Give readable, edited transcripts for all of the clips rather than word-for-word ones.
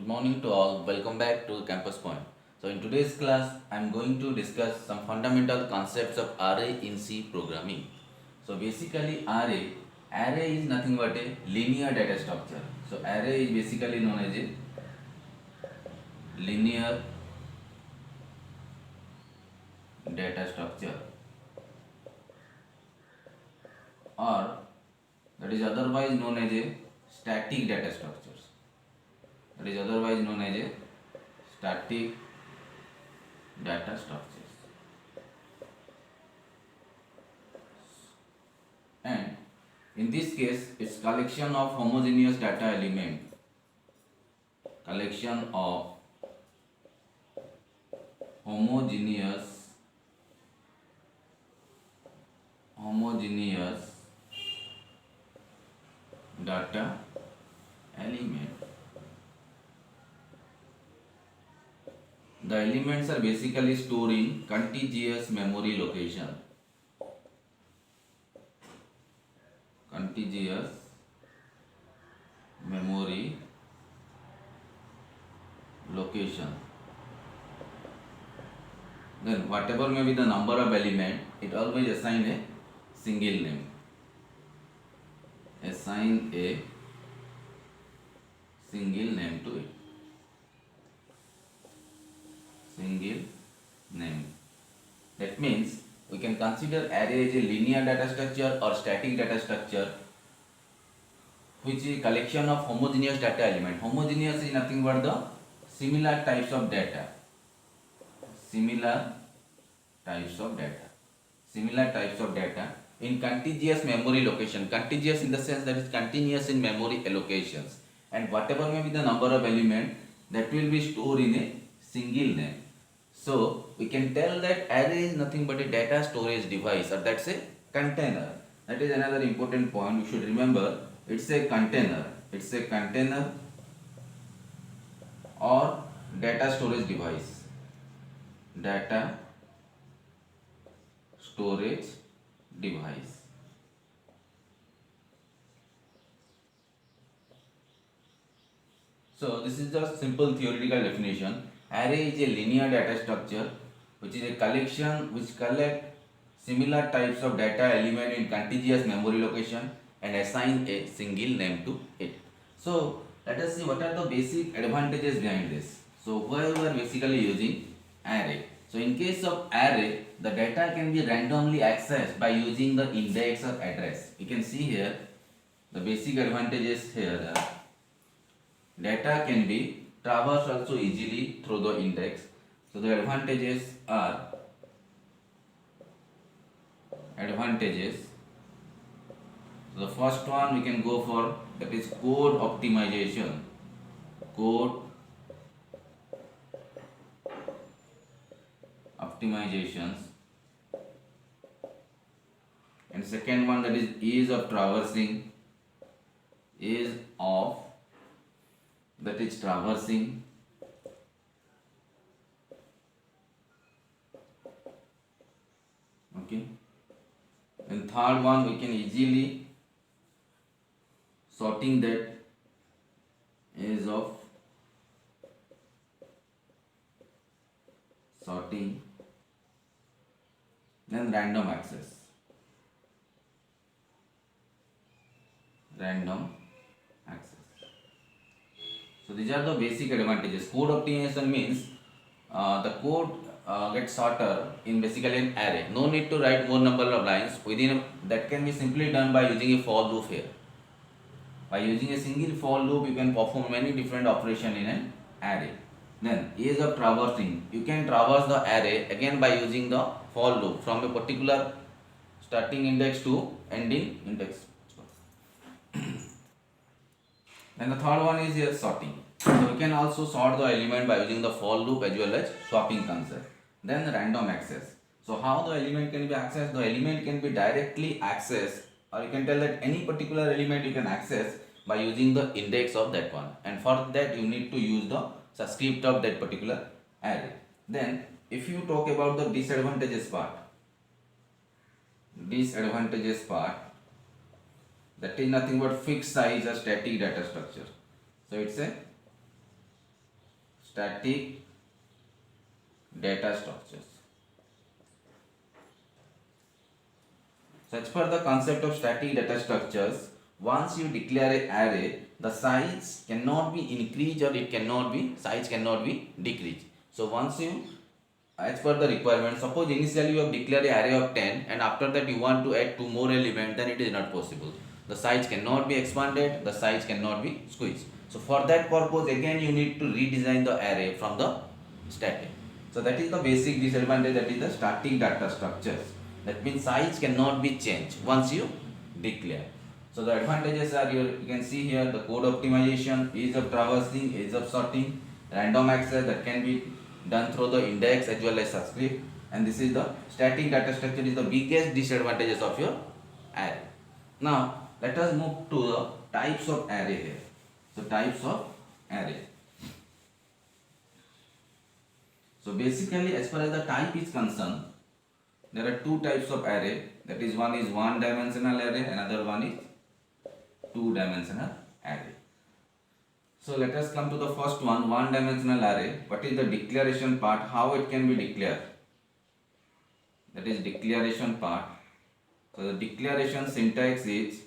Good morning to all. Welcome back to Campus Point. So in today's class, I'm going to discuss some fundamental concepts of array in C programming. So basically array is nothing but a linear data structure. So array is basically known as a linear data structure, or that is otherwise known as a static data structures. That is otherwise known as a static data structures. And in this case, it's collection of homogeneous data element, collection of homogeneous data element. The elements are basically stored in contiguous memory location. Contiguous memory location. Then whatever may be the number of element, it always assign a single name. Assign a single name to it. Single name. That means we can consider array as a linear data structure or static data structure, which is collection of homogeneous data element. Homogeneous is nothing but the similar types of data. Similar types of data in contiguous memory location. Contiguous in the sense that is continuous in memory allocations, and whatever may be the number of element, that will be stored in a single name. So we can tell that array is nothing but a data storage device, or that's a container. That is another important point you should remember. It's a container. Or data storage device. Data storage device. So this is just simple theoretical definition. Array is a linear data structure which is a collection which collect similar types of data element in contiguous memory location and assign a single name to it. So let us see what are the basic advantages behind this. So why we are basically using array. So in case of array, the data can be randomly accessed by using the index or address. You can see here the basic advantages here. Data can be traversed also easily through the index. So the advantages are So the first one we can go for, that is code optimization. Code optimizations. And second one, that is ease of traversing. Okay. And third one, we can easily sorting, that is of sorting. Then random access. So these are the basic advantages. Code optimization means the code gets shorter in basically an array. No need to write more number of lines within that can be simply done by using a for loop here. By using a single for loop, you can perform many different operations in an array. Then ease of traversing. You can traverse the array again by using the for loop from a particular starting index to ending index. And the third one is here sorting. So we can also sort the element by using the for loop as well as swapping concept. Then random access. So how the element can be accessed? The element can be directly accessed, or you can tell that any particular element you can access by using the index of that one. And for that you need to use the subscript of that particular array. Then if you talk about the disadvantages part, that is nothing but fixed size or static data structure. So it's a static data structures. So as per the concept of static data structures, once you declare an array, the size cannot be increased or size cannot be decreased. So once you, as per the requirement, suppose initially you have declared an array of 10 and after that you want to add 2 more elements, then it is not possible. The size cannot be expanded, the size cannot be squeezed. So for that purpose, again you need to redesign the array from the static. So that is the basic disadvantage, that is the static data structures. That means size cannot be changed once you declare. So the advantages are here, you can see here the code optimization, ease of traversing, ease of sorting, random access that can be done through the index as well as subscript, and this is the static data structure is the biggest disadvantages of your array. Now let us move to the types of array here. So types of array. So basically, as far as the type is concerned, there are two types of array. That is, one is one dimensional array, another one is two dimensional array. So let us come to the first one dimensional array. What is the declaration part? How it can be declared? That is declaration part. So the declaration syntax is,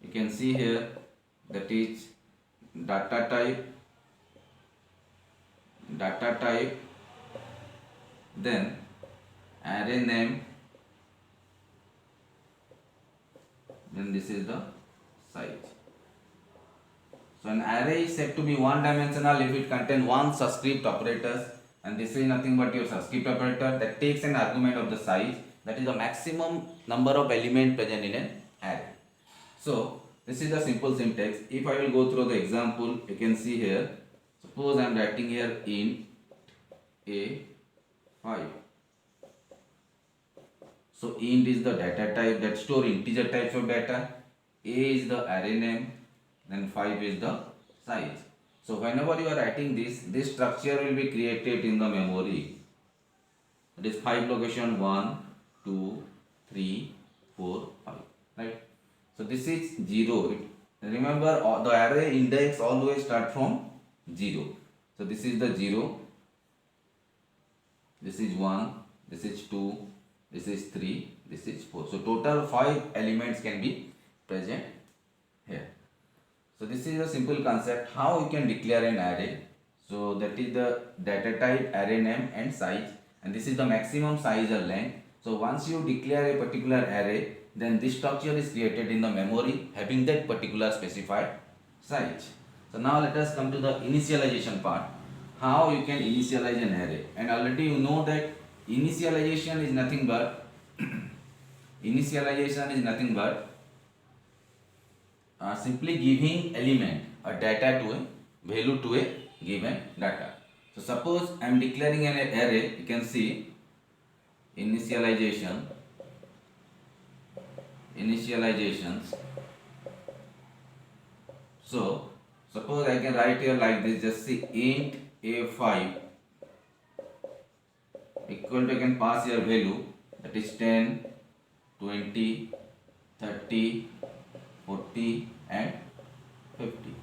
you can see here, that is data type, then array name, then this is the size. So an array is said to be one dimensional if it contains one subscript operators, and this is nothing but your subscript operator that takes an argument of the size, that is the maximum number of elements present in an array. So this is the simple syntax. If I will go through the example, you can see here, suppose I am writing here int a5. So int is the data type that store integer types of data, a is the array name, then 5 is the size. So whenever you are writing this structure will be created in the memory. It is 5 location 1, 2, 3, 4, 5. Right? So this is 0. Remember the array index always start from 0. So this is the 0. This is 1. This is 2. This is 3. This is 4. So total 5 elements can be present here. So this is a simple concept how you can declare an array. So that is the data type, array name and size, and this is the maximum size or length. So once you declare a particular array, then this structure is created in the memory having that particular specified size. So now let us come to the initialization part. How you can initialize an array, and already you know that initialization is nothing but simply giving element a data to a value to a given data. So suppose I am declaring an array, you can see initializations. So suppose I can write here like this, just see int a5 equal to, I can pass here value, that is 10, 20, 30, 40 and 50.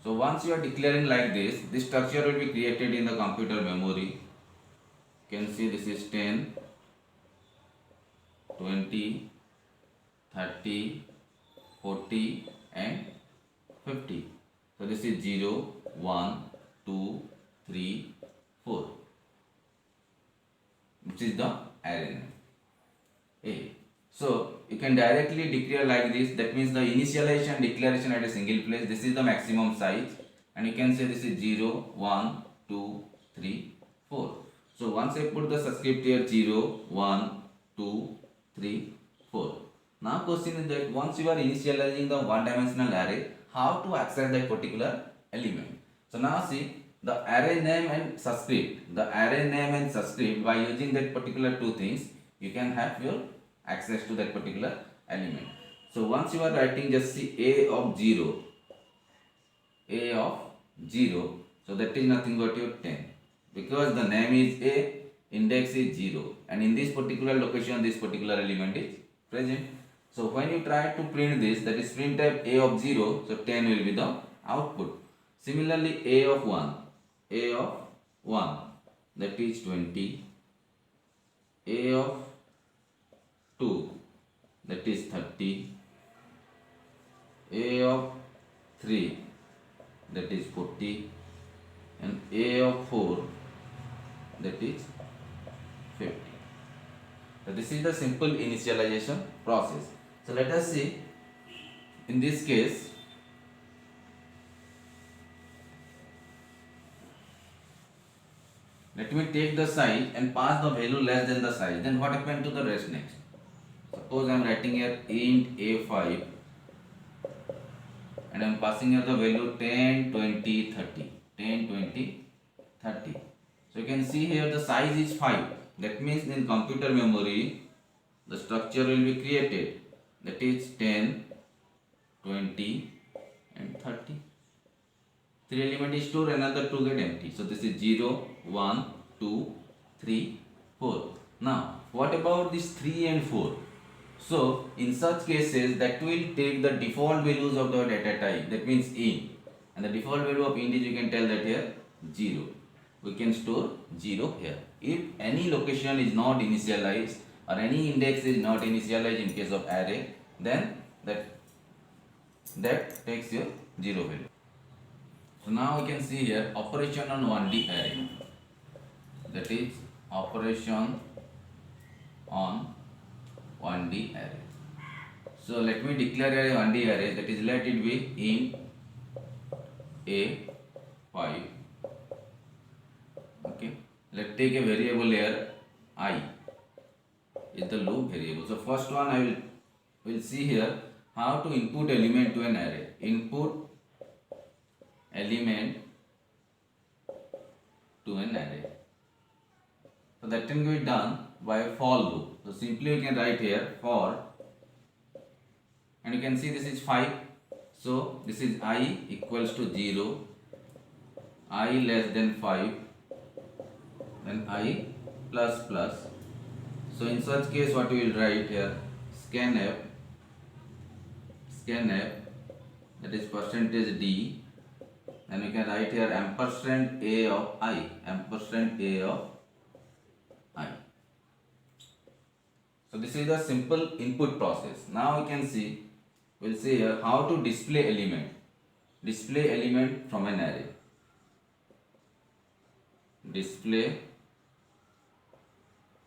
So once you are declaring like this structure will be created in the computer memory. You can see this is 10, 20, 30, 40 and 50. So this is 0, 1, 2, 3, 4. Which is the array name A. So you can directly declare like this. That means the initialization declaration at a single place. This is the maximum size, and you can say this is 0, 1, 2, 3, 4. So once I put the subscript here 0, 1, 2, 3, 4. Now question is that once you are initializing the one dimensional array, how to access that particular element. So now see the array name and subscript. By using that particular two things, you can have your access to that particular element. So once you are writing, just see a of 0, so that is nothing but your 10, because the name is a, index is 0, and in this particular location this particular element is present. So when you try to print this, that is printf a of 0, so 10 will be the output. Similarly, a of 1 that is 20, a of 2 that is 30, a of 3 that is 40, and a of 4 that is 50. So this is the simple initialization process. So let us see, in this case, let me take the size and pass the value less than the size. Then what happened to the rest next? Suppose I am writing here int a5 and I am passing here the value 10, 20, 30. 10, 20, 30. So you can see here the size is 5. That means in computer memory the structure will be created. That is 10, 20 and 30. 3 element is stored, another 2 get empty. So this is 0, 1, 2, 3, 4. Now what about this 3 and 4? So in such cases that will take the default values of the data type, that means int, and the default value of int is, you can tell that here 0. We can store 0 here. If any location is not initialized or any index is not initialized in case of array, then that takes your 0 value. So now we can see here operation on 1D array, that is operation on 1D array. So let me declare a 1D array, that is let it be int a5. Okay, let's take a variable here I is the loop variable. So first one I will see here how to input element to an array. Input element to an array. So that can be done by a for loop. So simply you can write here for, and you can see this is 5. So this is I equals to 0, I less than 5, then I plus plus. So in such case what we will write here, scanf, that is percentage D, then we can write here ampersand A of I, ampersand A of I. So this is the simple input process. Now we can see, we'll see here how to display element from an array. Display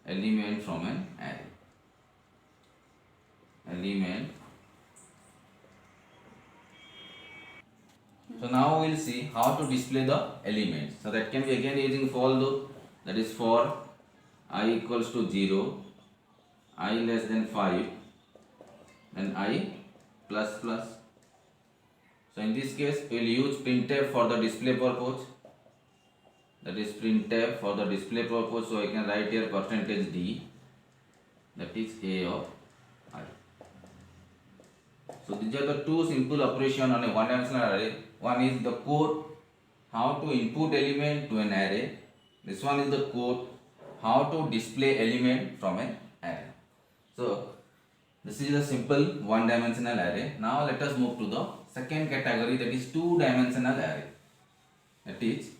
element from an array. So now we'll see how to display the elements. So that can be again using for loop, that is for I equals to 0, I less than 5, then I plus plus. So in this case we will use printf for the display purpose, that is printf for the display purpose. So I can write here percentage D, that is A of I. So these are the two simple operations on a one-dimensional array. One is the code how to input element to an array. This one is the code how to display element from an array. So this is a simple one-dimensional array. Now let us move to the second category, that is two-dimensional array. That is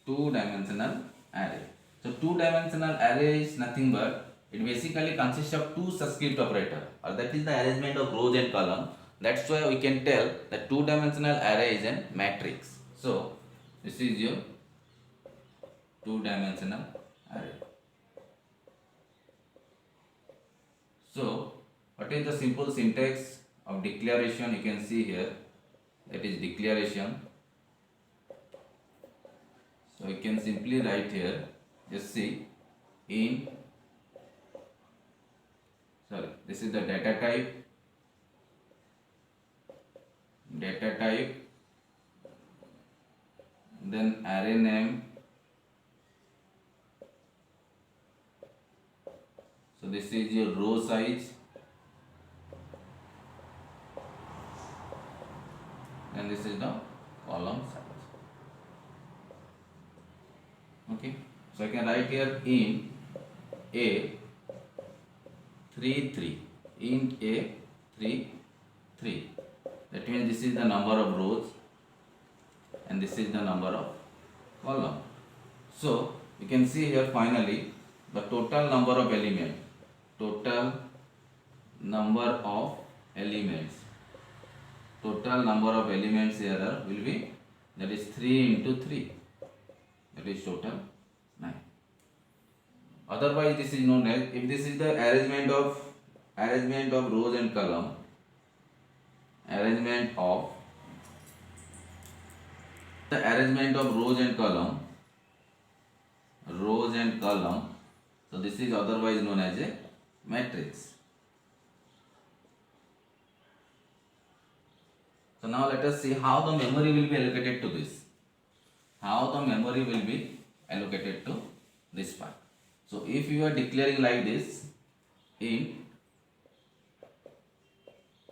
two-dimensional array. So two-dimensional array is nothing but it basically consists of two subscript operator, or that is the arrangement of rows and columns. That's why we can tell that two-dimensional array is a matrix. So this is your two-dimensional array. So what is the simple syntax of declaration? You can see here, that is declaration. So we can simply write here, just see, this is the data type, then array name. So this is your row size, and this is the column size. Okay, so I can write here int a33, int a33. That means this is the number of rows, and this is the number of column. So you can see here finally the total number of elements. Total number of elements. Total number of elements here will be, that is 3 into 3. That is total 9. Otherwise this is known as, if this is the arrangement of rows and column, arrangement of rows and column, so this is otherwise known as a matrix. So now let us see how the memory will be allocated to this. Part. So if you are declaring like this, int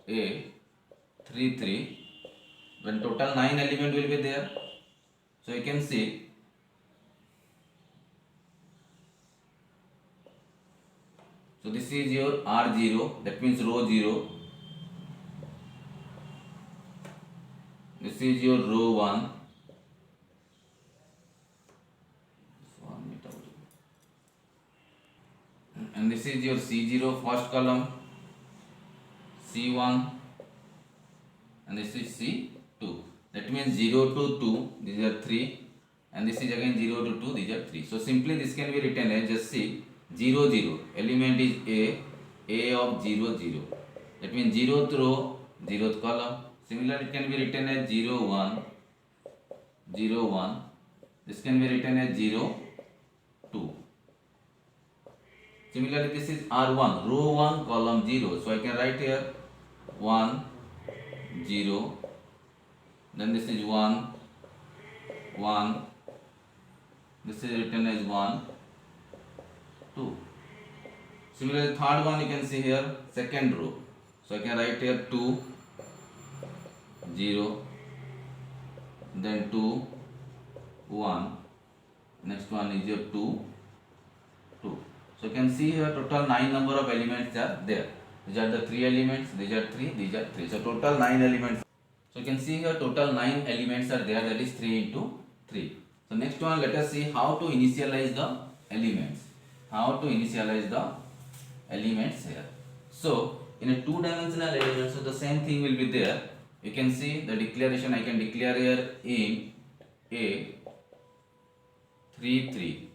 A33, when total 9 element will be there. So you can see so this is your R0, that means row 0. This is your row 1. And this is your C0 first column, C1, and this is C2. That means 0 to 2, these are 3, and this is again 0 to 2, these are 3. So simply this can be written as, just see, 0 0, element is A of 0 0. That means 0th row, 0th column. Similarly it can be written as 0 1, 0 1. This can be written as 0 2. Similarly this is R1, row 1, column 0. So I can write here 1 0. Then this is 1 1. This is written as 1 2. Similarly third one you can see here, second row. So I can write here 2 0. Then 2 1. Next one is your 2 2. So you can see here total 9 number of elements are there. These are the 3 elements, these are 3, these are 3. So total 9 elements. So you can see here total 9 elements are there, that is 3 into 3. So next one, let us see how to initialize the elements. Here. So in a 2-dimensional element, so the same thing will be there. You can see the declaration, I can declare here in A 3 3.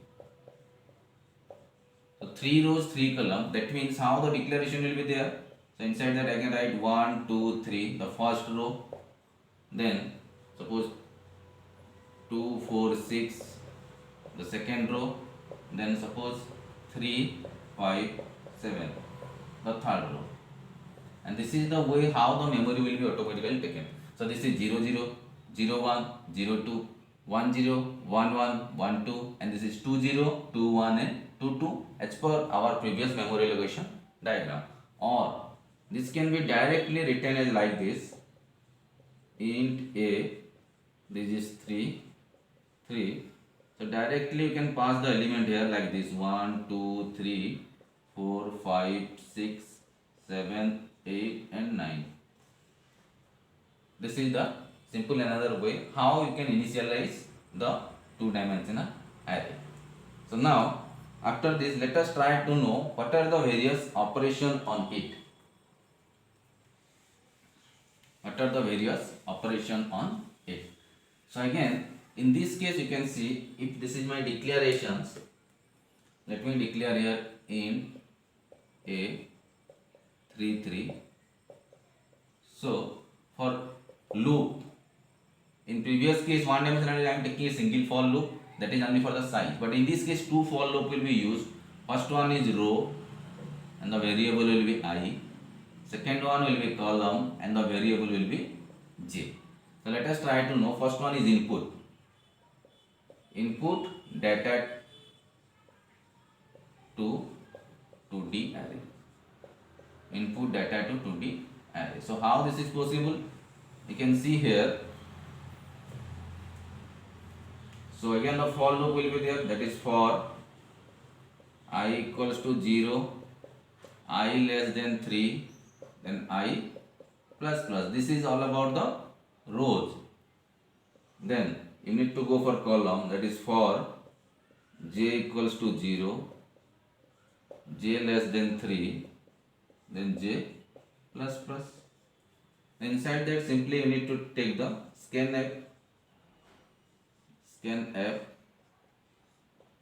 So 3 rows, 3 columns. That means how the declaration will be there. So inside that I can write 1 2 3, the first row. Then suppose 2 4 6, the second row. Then suppose 3 5 7, the third row. And this is the way how the memory will be automatically taken. So this is 0 0, 0 1, 0 2, 1 0, 1 1, 1 2, and this is 2 0, 2 1, and 2 2, as per our previous memory allocation diagram. Or this can be directly written as like this: int A, this is 3 3. So directly you can pass the element here like this: 1 2 3 4 5 6 7 8 and 9. This is the simple another way how you can initialize the 2-dimensional array. So now after this, let us try to know what are the various operations on it. So again, in this case you can see, if this is my declarations, let me declare here int A 3 3. So for loop, in previous case 1-dimensional I am taking a single for loop, that is only for the size, but in this case 2 for loop will be used. First one is row and the variable will be I. Second one will be column and the variable will be j. So let us try to know. First one is input data to 2D array. Input data to 2D array. So how this is possible? You can see here. So again the for loop will be there, that is for I equals to 0, I less than 3, then I plus plus. This is all about the rows. Then you need to go for column, that is for j equals to 0, j less than 3, then j plus plus. Inside that simply you need to take the scanf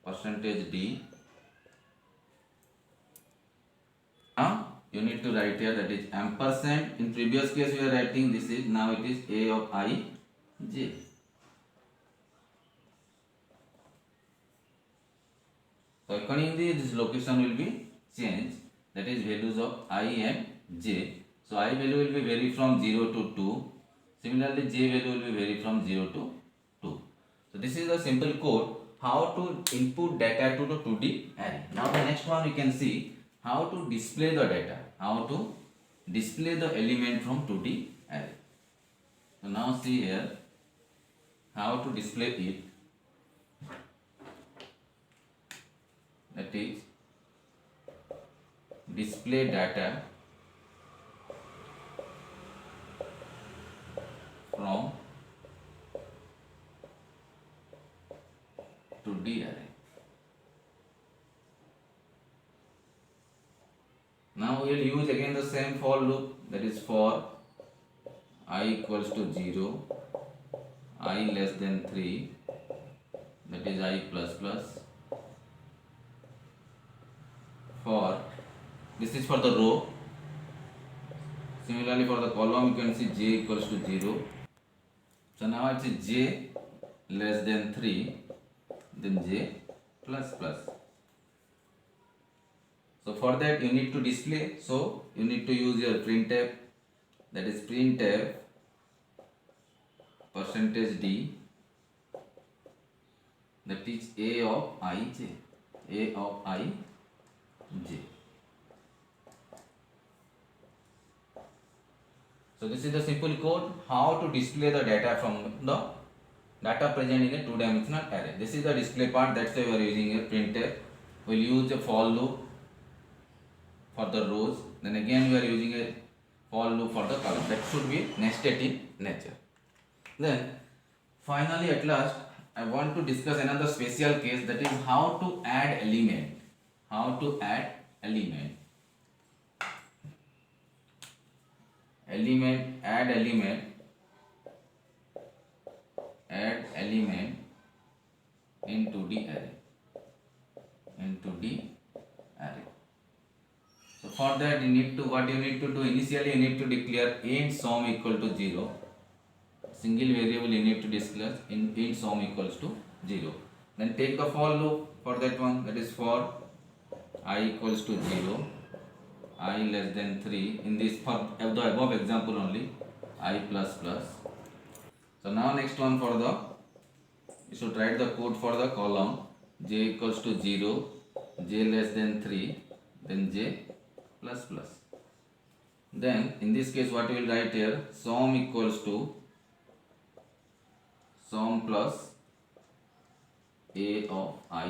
percentage d. Now you need to write here, that is ampersand. In previous case we are writing this is, now it is a of I j. So accordingly this location will be changed, that is values of I and j. So I value will be vary from 0 to 2. Similarly j value will be vary from 0 to 2. So this is a simple code how to input data to the 2D array. Now the next one we can see how to display the data, how to display the element from 2D array. So now see here how to display it. That is display data from 2D array. Now we will use again the same for loop, that is for I equals to 0, I less than 3, that is I plus plus. For this is for the row. Similarly for the column you can see j equals to 0. So now it's j less than 3, then j plus plus. So for that you need to display, so you need to use your printf, that is printf percentage d, that is a of I j, a of I j. So this is the simple code how to display the data from the data present in a two-dimensional array. This is the display part, that's why we are using a printf. We will use a for loop for the rows, then again we are using a for loop for the column. That should be nested in nature. Then finally at last I want to discuss another special case, that is how to add element. How to add element. Add element in 2D array. So for that you need to, what you need to do, initially you need to declare int sum equal to 0. Single variable you need to declare int sum equals to 0. Then take the for loop for that one, that is for I equals to 0, I less than 3. In this, for the above example only, I plus plus. So now next one for the, you should write the code for the column j equals to 0, j less than 3, then j plus plus. Then in this case what we will write here, sum equals to sum plus a of I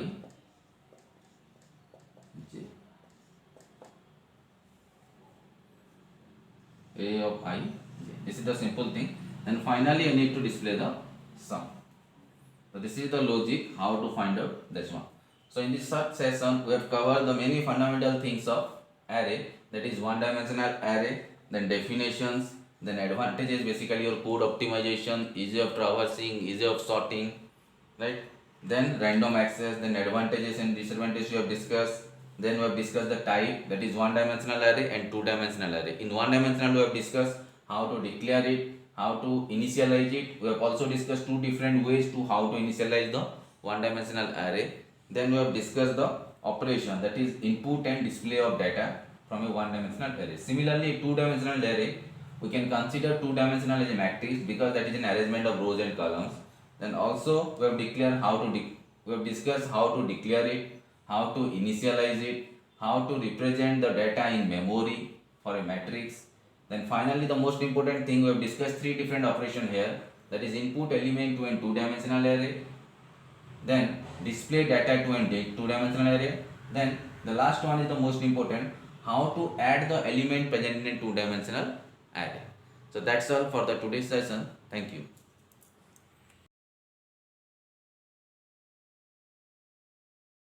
j, a of I j. This is the simple thing. And finally you need to display the sum. So this is the logic how to find out this one. So in this session we have covered the many fundamental things of array, that is one-dimensional array, then definitions, then advantages, basically your code optimization, easy of traversing, easy of sorting, right? Then random access, then advantages and disadvantages we have discussed. Then we have discussed the type, that is one-dimensional array and two-dimensional array. In one-dimensional we have discussed how to declare it, how to initialize it. We have also discussed two different ways to how to initialize the one-dimensional array. Then we have discussed the operation, that is input and display of data from a one-dimensional array. Similarly, two-dimensional array, we can consider two-dimensional as a matrix because that is an arrangement of rows and columns. Then also we have declared how to we have discussed how to declare it, how to initialize it, how to represent the data in memory for a matrix. Then finally the most important thing, we have discussed three different operations here, that is input element to a two-dimensional array, then display data to a two-dimensional array, then the last one is the most important, how to add the element present in a two-dimensional array. So that's all for the today's session. Thank you.